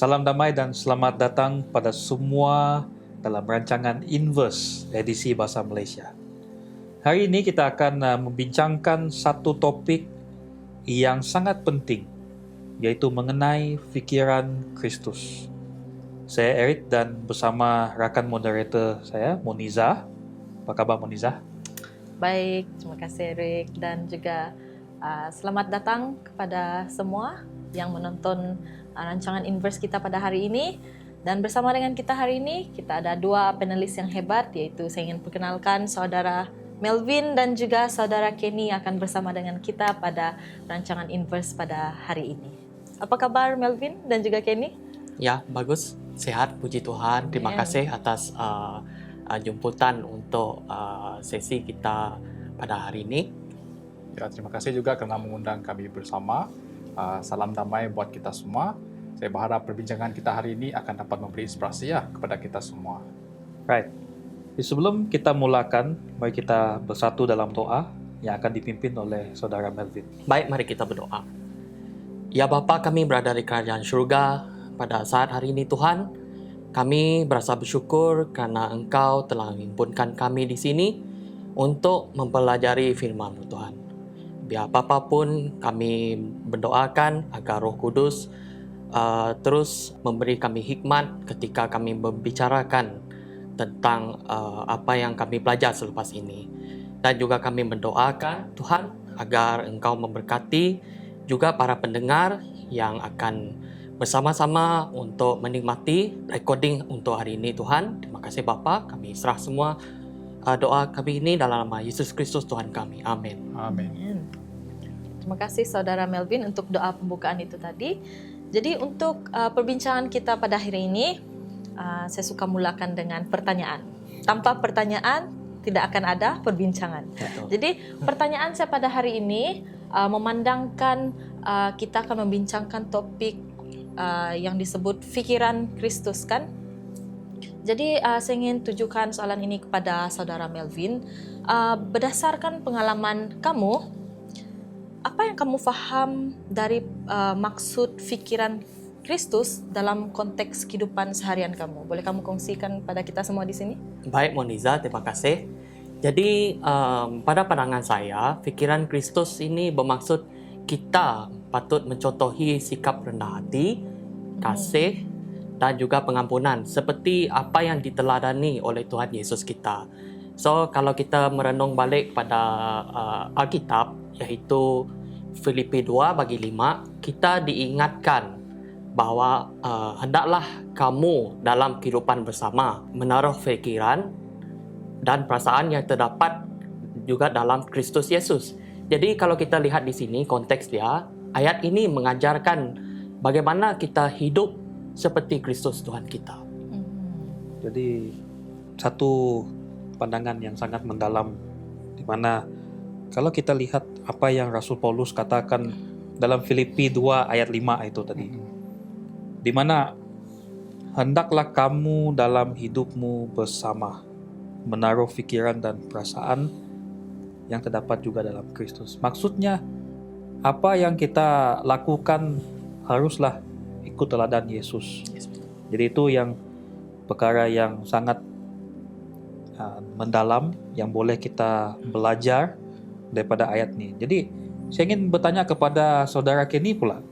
Salam damai dan selamat datang pada semua dalam rancangan Inverse edisi Bahasa Malaysia. Hari ini kita akan membincangkan satu topik yang sangat penting, yaitu mengenai fikiran Kristus. Saya Eric dan bersama rakan moderator saya, Moniza. Apa khabar Moniza? Baik, terima kasih Eric dan juga selamat datang kepada semua yang menonton rancangan Inverse kita pada hari ini. Dan bersama dengan kita hari ini, kita ada dua panelis yang hebat, yaitu saya ingin perkenalkan saudara Melvin dan juga saudara Kenny akan bersama dengan kita pada rancangan Inverse pada hari ini. Apa kabar Melvin dan juga Kenny? Ya, bagus. Sehat, puji Tuhan. Terima kasih atas jemputan untuk sesi kita pada hari ini. Ya, terima kasih juga kerana mengundang kami bersama. Salam damai buat kita semua. Saya berharap perbincangan kita hari ini akan dapat memberi inspirasi kepada kita semua. Right. Sebelum kita mulakan, mari kita bersatu dalam doa yang akan dipimpin oleh saudara Melvin. Baik, mari kita berdoa. Ya Bapa, kami berada di kerajaan syurga pada saat hari ini Tuhan. Kami berasa bersyukur kerana Engkau telah menghimpunkan kami di sini untuk mempelajari firman-Mu Tuhan. Biar apapun kami berdoakan agar Roh Kudus terus memberi kami hikmat ketika kami membicarakan tentang apa yang kami belajar selepas ini. Dan juga kami mendoakan Tuhan agar Engkau memberkati juga para pendengar yang akan bersama-sama untuk menikmati recording untuk hari ini Tuhan. Terima kasih Bapa, kami serah semua doa kami ini dalam nama Yesus Kristus Tuhan kami. Amin. Amin. Terima kasih saudara Melvin untuk doa pembukaan itu tadi. Jadi untuk perbincangan kita pada hari ini, saya suka mulakan dengan pertanyaan. Tanpa pertanyaan tidak akan ada perbincangan. Betul. Jadi pertanyaan saya pada hari ini memandangkan kita akan membincangkan topik yang disebut fikiran Kristus kan. Jadi saya ingin tujukan soalan ini kepada saudara Melvin. Berdasarkan pengalaman kamu, apa yang kamu faham dari maksud fikiran Kristus dalam konteks kehidupan seharian kamu? Boleh kamu kongsikan pada kita semua di sini? Baik Moniza, terima kasih. Jadi pada pandangan saya, fikiran Kristus ini bermaksud kita patut mencontohi sikap rendah hati, kasih dan juga pengampunan seperti apa yang diteladani oleh Tuhan Yesus kita. So kalau kita merenung balik pada Alkitab, iaitu Filipi 2:5, kita diingatkan bahawa hendaklah kamu dalam kehidupan bersama menaruh fikiran dan perasaan yang terdapat juga dalam Kristus Yesus. Jadi kalau kita lihat di sini konteks dia, ayat ini mengajarkan bagaimana kita hidup seperti Kristus Tuhan kita. Jadi satu pandangan yang sangat mendalam, di mana kalau kita lihat apa yang Rasul Paulus katakan dalam Filipi 2 ayat 5 itu tadi, di mana hendaklah kamu dalam hidupmu bersama menaruh fikiran dan perasaan yang terdapat juga dalam Kristus. Maksudnya apa yang kita lakukan haruslah ikut teladan Yesus. Jadi itu yang perkara yang sangat mendalam yang boleh kita belajar daripada ayat ini. Jadi saya ingin bertanya kepada saudara Kenny pula.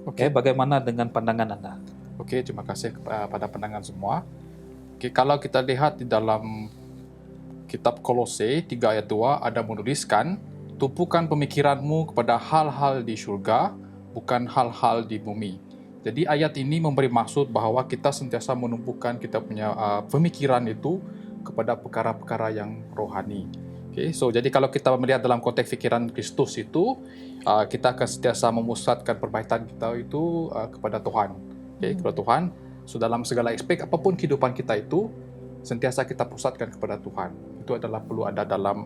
Oke, bagaimana dengan pandangan Anda? Okey, terima kasih kepada pandangan semua. Okey, kalau kita lihat di dalam kitab Kolose 3 ayat 2 ada menuliskan, tumpukan pemikiranmu kepada hal-hal di syurga, bukan hal-hal di bumi. Jadi ayat ini memberi maksud bahawa kita sentiasa menumpukan kita punya pemikiran itu kepada perkara-perkara yang rohani. Okay, so jadi kalau kita melihat dalam konteks fikiran Kristus itu, kita akan sentiasa memusatkan perbaikan kita itu kepada Tuhan. Okay, kepada Tuhan. So dalam segala aspek apapun kehidupan kita itu, sentiasa kita pusatkan kepada Tuhan. Itu adalah perlu ada dalam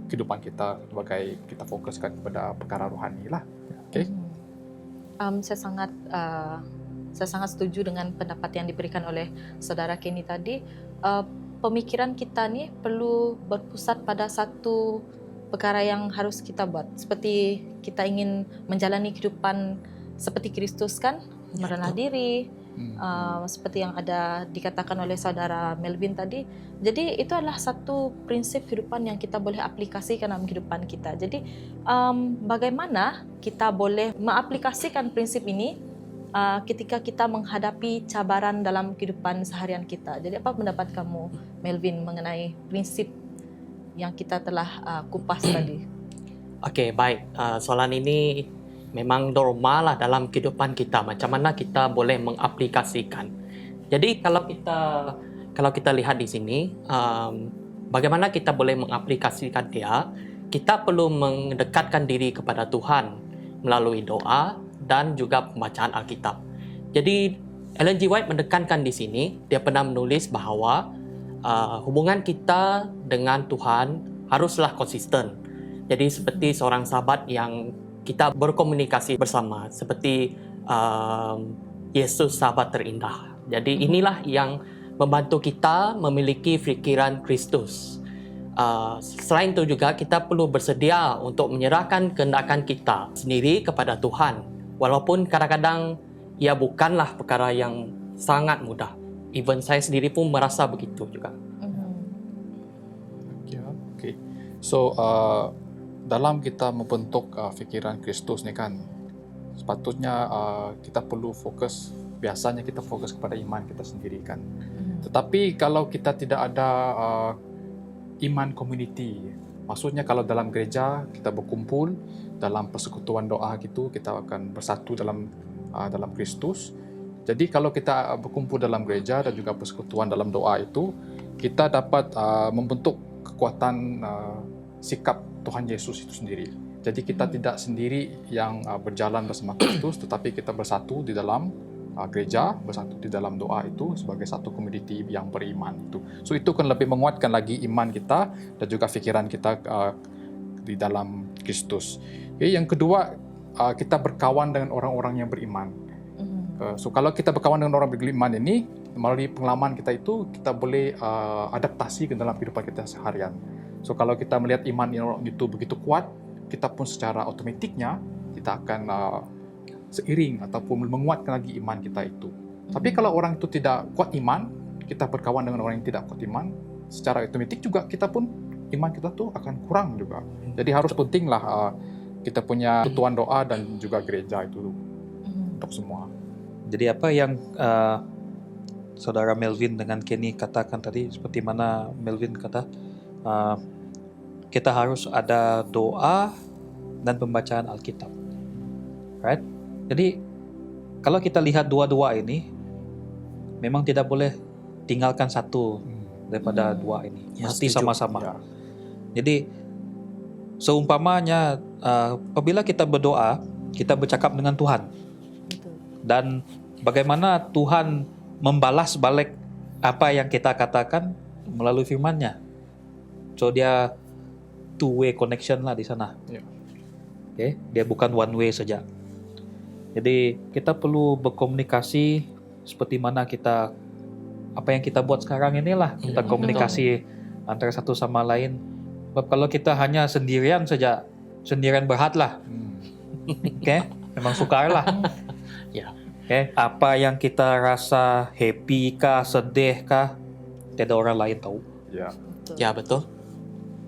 kehidupan kita sebagai kita fokuskan kepada perkara rohani lah. Okay. Saya sangat setuju dengan pendapat yang diberikan oleh saudara Kenny tadi. Pemikiran kita ni perlu berpusat pada satu perkara yang harus kita buat. Seperti kita ingin menjalani kehidupan seperti Kristus kan, merendah diri, Hmm. seperti yang ada dikatakan oleh saudara Melvin tadi. Jadi itu adalah satu prinsip kehidupan yang kita boleh aplikasikan dalam kehidupan kita. Jadi bagaimana kita boleh mengaplikasikan prinsip ini ketika kita menghadapi cabaran dalam kehidupan seharian kita. Jadi apa pendapat kamu, Melvin, mengenai prinsip yang kita telah kupas tadi? Okey, baik. Soalan ini memang normal lah dalam kehidupan kita. Macam mana kita boleh mengaplikasikan. Jadi kalau kita lihat di sini, bagaimana kita boleh mengaplikasikan dia, kita perlu mendekatkan diri kepada Tuhan melalui doa dan juga pembacaan Alkitab. Jadi Ellen G. White menekankan di sini, dia pernah menulis bahawa hubungan kita dengan Tuhan haruslah konsisten. Jadi seperti seorang sahabat yang kita berkomunikasi bersama, seperti Yesus sahabat terindah. Jadi inilah yang membantu kita memiliki fikiran Kristus. Selain itu juga kita perlu bersedia untuk menyerahkan kehendakan kita sendiri kepada Tuhan. Walaupun kadang-kadang ia bukanlah perkara yang sangat mudah. Even saya sendiri pun merasa begitu juga. Ya, okay. So, dalam kita membentuk fikiran Kristus ni kan, sepatutnya kita perlu fokus, biasanya kita fokus kepada iman kita sendiri kan. Tetapi kalau kita tidak ada iman community, maksudnya kalau dalam gereja kita berkumpul dalam persekutuan doa gitu, kita akan bersatu dalam Kristus. Jadi kalau kita berkumpul dalam gereja dan juga persekutuan dalam doa itu, kita dapat membentuk kekuatan sikap Tuhan Yesus itu sendiri. Jadi kita tidak sendiri yang berjalan bersama Kristus, tetapi kita bersatu di dalam gereja, bersatu di dalam doa itu sebagai satu komuniti yang beriman itu. So itu kan lebih menguatkan lagi iman kita dan juga fikiran kita di dalam Kristus. Okay, yang kedua, kita berkawan dengan orang-orang yang beriman. So kalau kita berkawan dengan orang beriman ini, melalui pengalaman kita itu, kita boleh adaptasi ke dalam kehidupan kita seharian. So kalau kita melihat iman orang itu begitu kuat, kita pun secara otomatiknya kita akan seiring ataupun menguatkan lagi iman kita itu. Tapi kalau orang itu tidak kuat iman, kita berkawan dengan orang yang tidak kuat iman, secara otomatik juga kita pun iman kita tuh akan kurang juga. Jadi harus pentinglah kita punya tuan doa dan juga gereja itu untuk semua. Jadi apa yang saudara Melvin dengan Kenny katakan tadi, seperti mana Melvin kata, kita harus ada doa dan pembacaan Alkitab, right? Jadi kalau kita lihat dua-dua ini, memang tidak boleh tinggalkan satu daripada dua ini, Ya, mesti setuju. sama-sama. Ya. Jadi seumpamanya apabila kita berdoa, kita bercakap dengan Tuhan, dan bagaimana Tuhan membalas balik apa yang kita katakan melalui firman-Nya. So dia two-way connection lah di sana. Ya. Okay? Dia bukan one way saja. Jadi kita perlu berkomunikasi seperti mana apa yang kita buat sekarang inilah, kita komunikasi antara satu sama lain. Sebab kalau kita hanya sendirian saja, sendirian berhatlah. Okay? Memang sukar lah. Ya. Okay? Apa yang kita rasa, happy kah, sedih kah, tidak orang lain tahu. Ya. Ya, betul.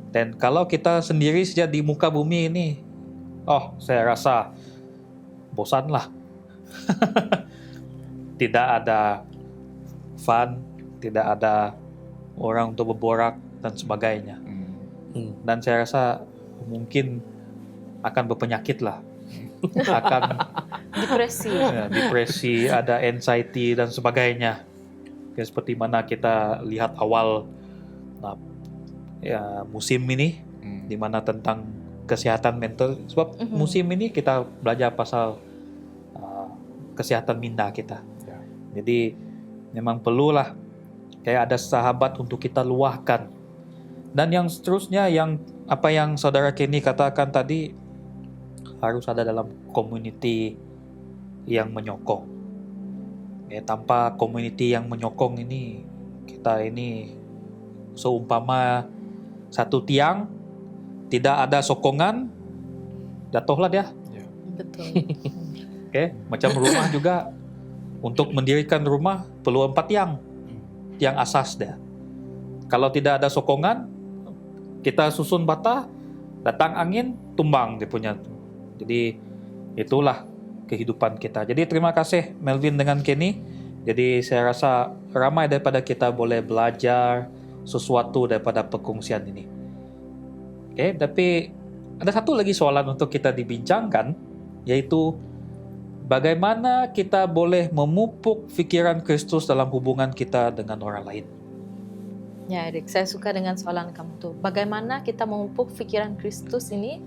Dan kalau kita sendiri saja di muka bumi ini, saya rasa bosan lah. Tidak ada fun, tidak ada orang untuk berborak dan sebagainya. Dan saya rasa mungkin akan berpenyakit lah. Akan depresi, ada anxiety dan sebagainya. Seperti mana kita lihat awal musim ini, di mana tentang kesehatan mental. Sebab musim ini kita belajar pasal kesehatan minda kita. Ya. Jadi memang perlulah kayak ada sahabat untuk kita luahkan. Dan yang seterusnya, yang apa yang saudara Kenny katakan tadi, harus ada dalam community yang menyokong. Tanpa community yang menyokong ini, kita ini seumpama satu tiang, tidak ada sokongan, jatuhlah dia. Betul. Macam rumah juga, Untuk mendirikan rumah perlu 4 yang asas dia. Kalau tidak ada sokongan, kita susun bata, datang angin, tumbang dia punya. Jadi itulah kehidupan kita. Jadi terima kasih Melvin dengan Kenny. Jadi saya rasa ramai daripada kita boleh belajar sesuatu daripada perkongsian ini. Oke, tapi ada satu lagi soalan untuk kita dibincangkan, yaitu bagaimana kita boleh memupuk fikiran Kristus dalam hubungan kita dengan orang lain. Ya Erik, saya suka dengan soalan kamu tuh. Bagaimana kita memupuk pikiran Kristus ini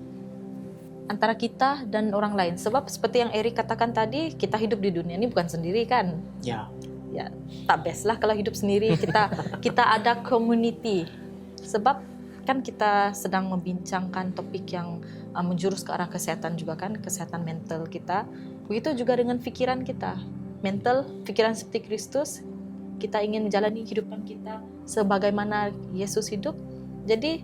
antara kita dan orang lain. Sebab seperti yang Erik katakan tadi, kita hidup di dunia ini bukan sendiri kan. Ya. Ya, tak best lah kalau hidup sendiri. Kita ada community. Sebab kan kita sedang membincangkan topik yang menjurus ke arah kesehatan juga kan, kesehatan mental kita. Begitu juga dengan pikiran kita. Mental, pikiran seperti Kristus, kita ingin menjalani kehidupan kita sebagaimana Yesus hidup. Jadi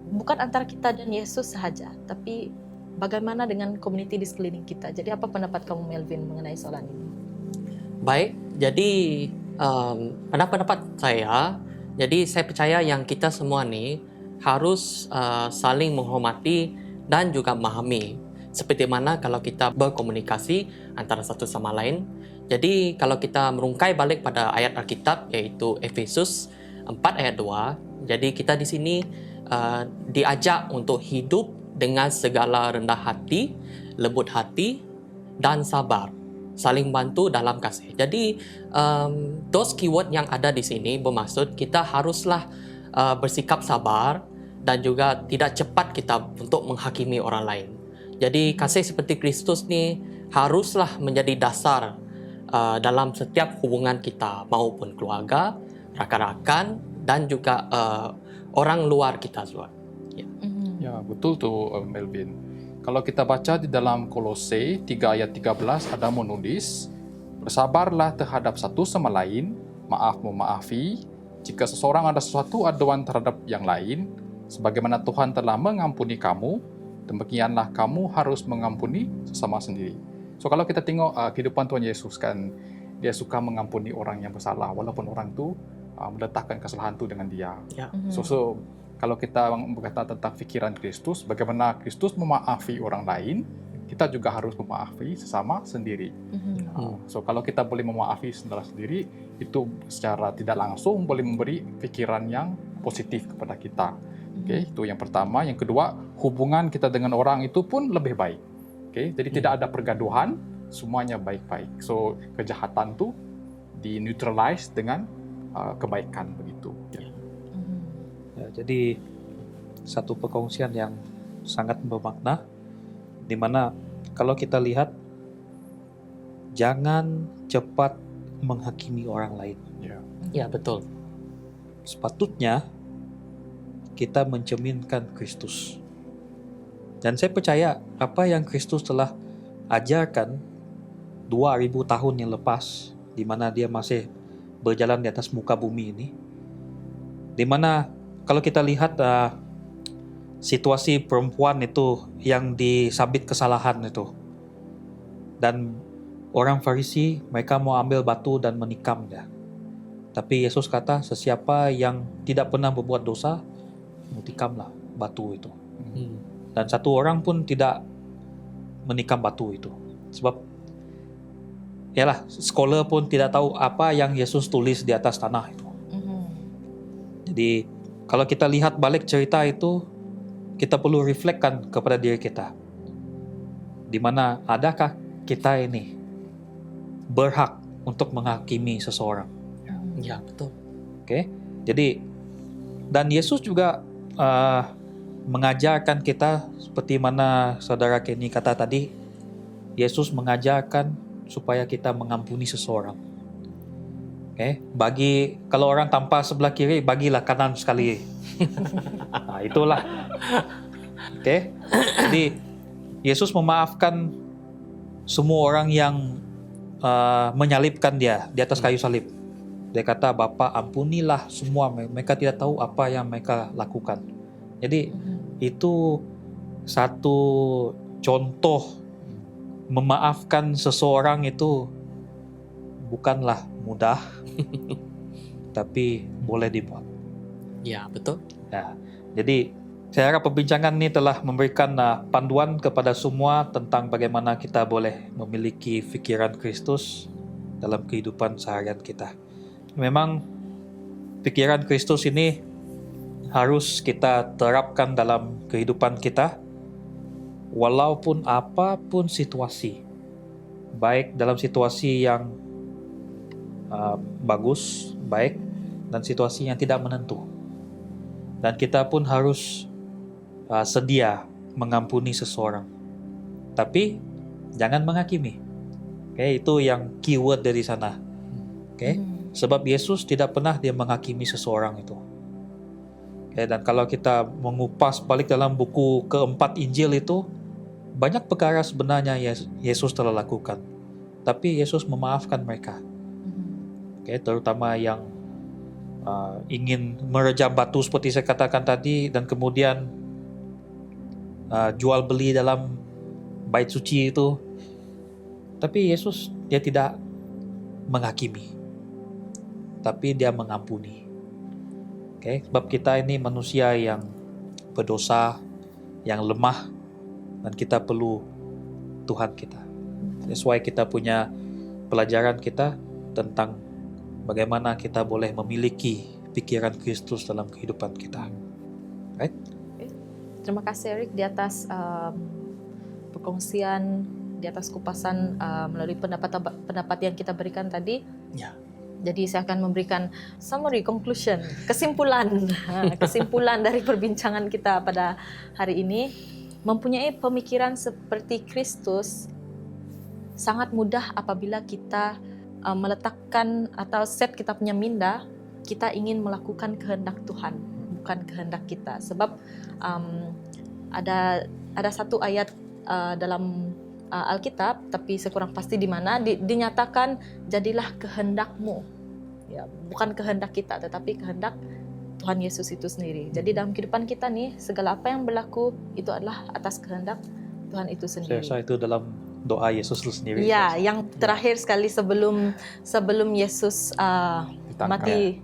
bukan antara kita dan Yesus sahaja, tapi bagaimana dengan community di sekeliling kita. Jadi apa pendapat kamu Melvin mengenai soalan ini? Baik, jadi pendapat saya, jadi saya percaya yang kita semua nih harus saling menghormati dan juga memahami. Seperti mana kalau kita berkomunikasi antara satu sama lain. Jadi kalau kita merungkai balik pada ayat Alkitab yaitu Efesus 4 ayat 2, jadi kita di sini diajak untuk hidup dengan segala rendah hati, lembut hati dan sabar, saling bantu dalam kasih. Jadi those keyword yang ada di sini bermaksud kita haruslah bersikap sabar dan juga tidak cepat kita untuk menghakimi orang lain. Jadi kasih seperti Kristus ni haruslah menjadi dasar dalam setiap hubungan kita, maupun keluarga, rakan-rakan dan juga orang luar kita juga. Ya. Ya, betul tuh Melvin. Kalau kita baca di dalam Kolose 3 ayat 13 ada menulis, bersabarlah terhadap satu sama lain, maaf memaafi, jika seseorang ada sesuatu aduan terhadap yang lain, sebagaimana Tuhan telah mengampuni kamu, demikianlah kamu harus mengampuni sesama sendiri. So kalau kita tengok kehidupan Tuhan Yesus kan, dia suka mengampuni orang yang bersalah walaupun orang tu meletakkan kesalahan tu dengan dia. Ya. So kalau kita berkata tentang fikiran Kristus, bagaimana Kristus memaafi orang lain, kita juga harus memaafi sesama sendiri. So kalau kita boleh memaafi saudara sendiri, itu secara tidak langsung boleh memberi pikiran yang positif kepada kita. Okay, itu yang pertama. Yang kedua, hubungan kita dengan orang itu pun lebih baik. Okay, jadi tidak ada pergaduhan, semuanya baik-baik. So kejahatan tu di neutralize dengan kebaikan begitu. Ya, jadi satu perkongsian yang sangat bermakna, di mana kalau kita lihat, jangan cepat menghakimi orang lain. Ya, betul. Sepatutnya kita mencerminkan Kristus. Dan saya percaya apa yang Kristus telah ajarkan 2000 tahun yang lepas, di mana dia masih berjalan di atas muka bumi ini, di mana kalau kita lihat situasi perempuan itu yang disabit kesalahan itu, dan orang Farisi mereka mau ambil batu dan menikam dia, tapi Yesus kata sesiapa yang tidak pernah berbuat dosa, mentikamlah batu itu. Dan satu orang pun tidak menikam batu itu. Sebab yalah, scholar pun tidak tahu apa yang Yesus tulis di atas tanah itu. Jadi kalau kita lihat balik cerita itu, kita perlu refleksikan kepada diri kita. Di mana adakah kita ini berhak untuk menghakimi seseorang? Ya, betul. Oke. Jadi dan Yesus juga mengajarkan kita seperti mana saudara Kenny kata tadi, Yesus mengajarkan supaya kita mengampuni seseorang. Oke, bagi kalau orang tampar sebelah kiri, bagilah kanan sekali. Nah, itulah. Oke. Jadi Yesus memaafkan semua orang yang menyalibkan dia di atas kayu salib. Dia kata, Bapa ampunilah semua, mereka tidak tahu apa yang mereka lakukan. Jadi itu satu contoh memaafkan seseorang itu bukanlah mudah, tapi boleh dibuat. Ya, betul. Ya, jadi saya harap perbincangan ini telah memberikan panduan kepada semua tentang bagaimana kita boleh memiliki pikiran Kristus dalam kehidupan seharian kita. Memang pikiran Kristus ini harus kita terapkan dalam kehidupan kita, walaupun apapun situasi, baik dalam situasi yang bagus, baik, dan situasi yang tidak menentu. Dan kita pun harus sedia mengampuni seseorang. Tapi jangan menghakimi. Oke, itu yang keyword dari sana. Oke, sebab Yesus tidak pernah dia menghakimi seseorang itu. Oke, dan kalau kita mengupas balik dalam buku keempat Injil itu, banyak perkara sebenarnya Yesus telah lakukan. Tapi Yesus memaafkan mereka. Oke, terutama yang ingin merejam batu seperti saya katakan tadi, dan kemudian jual beli dalam bait suci itu. Tapi Yesus dia tidak menghakimi, tapi dia mengampuni. Oke, sebab kita ini manusia yang berdosa, yang lemah, dan kita perlu Tuhan kita. That's why kita punya pelajaran kita tentang bagaimana kita boleh memiliki pikiran Kristus dalam kehidupan kita. Right? Terima kasih Eric di atas perkongsian, di atas kupasan melalui pendapat yang kita berikan tadi. Ya. Jadi saya akan memberikan summary, conclusion, kesimpulan dari perbincangan kita pada hari ini. Mempunyai pemikiran seperti Kristus sangat mudah apabila kita meletakkan atau set kita punya minda, kita ingin melakukan kehendak Tuhan, bukan kehendak kita. Sebab ada satu ayat dalam Alkitab, tapi saya kurang pasti di mana, dinyatakan jadilah kehendakmu. Ya, bukan kehendak kita, tetapi kehendak Tuhan Yesus itu sendiri. Jadi dalam kehidupan kita nih, segala apa yang berlaku itu adalah atas kehendak Tuhan itu sendiri. Saya rasa itu dalam doa Yesus itu sendiri. Ya, yang terakhir sekali sebelum Yesus mati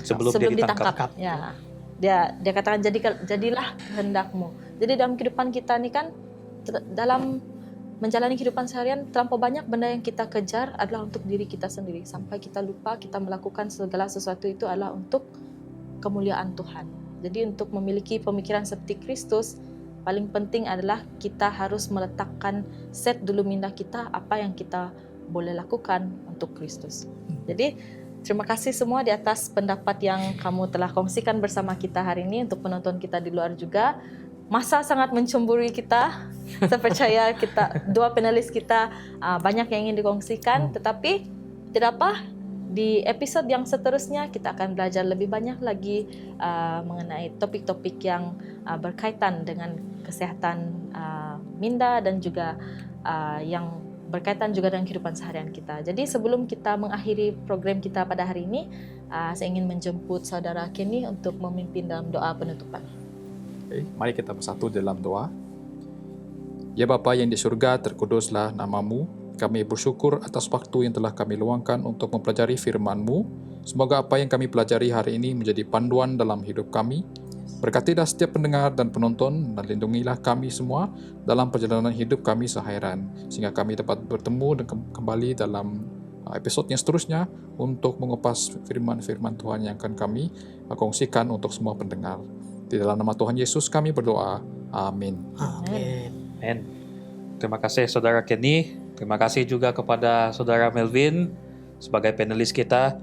sebelum ditangkap. Ya, dia katakan jadilah kehendakmu. Jadi dalam kehidupan kita nih kan, dalam menjalani kehidupan seharian, terlampau banyak benda yang kita kejar adalah untuk diri kita sendiri, sampai kita lupa kita melakukan segala sesuatu itu adalah untuk kemuliaan Tuhan. Jadi untuk memiliki pemikiran seperti Kristus, paling penting adalah kita harus meletakkan set dulu minda kita apa yang kita boleh lakukan untuk Kristus. Jadi terima kasih semua di atas pendapat yang kamu telah kongsikan bersama kita hari ini. Untuk penonton kita di luar juga, masa sangat mencemburui kita. Saya percaya dua panelis kita banyak yang ingin dikongsikan, tetapi tidak apa, di episode yang seterusnya kita akan belajar lebih banyak lagi mengenai topik-topik yang berkaitan dengan kesehatan minda dan juga yang berkaitan juga dengan kehidupan seharian kita. Jadi sebelum kita mengakhiri program kita pada hari ini, saya ingin menjemput saudara Kenny untuk memimpin dalam doa penutupan. Okay, mari kita bersatu dalam doa. Ya Bapa yang di surga, terkuduslah namamu. Kami bersyukur atas waktu yang telah kami luangkan untuk mempelajari firman-Mu. Semoga apa yang kami pelajari hari ini menjadi panduan dalam hidup kami. Berkatilah setiap pendengar dan penonton, dan lindungilah kami semua dalam perjalanan hidup kami seharian, sehingga kami dapat bertemu dan kembali dalam episode yang seterusnya untuk mengupas firman-firman Tuhan yang akan kami kongsikan untuk semua pendengar. Di dalam nama Tuhan Yesus kami berdoa. Amin. Amin. Amin. Terima kasih saudara Kenny. Terima kasih juga kepada saudara Melvin sebagai panelis kita.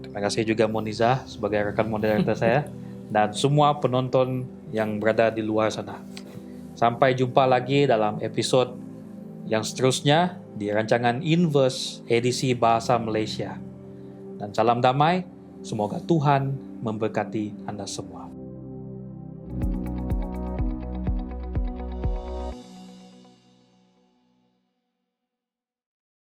Terima kasih juga Moniza sebagai rekan moderator saya. Dan semua penonton yang berada di luar sana. Sampai jumpa lagi dalam episode yang seterusnya di rancangan Inverse edisi Bahasa Malaysia. Dan salam damai, semoga Tuhan memberkati Anda semua.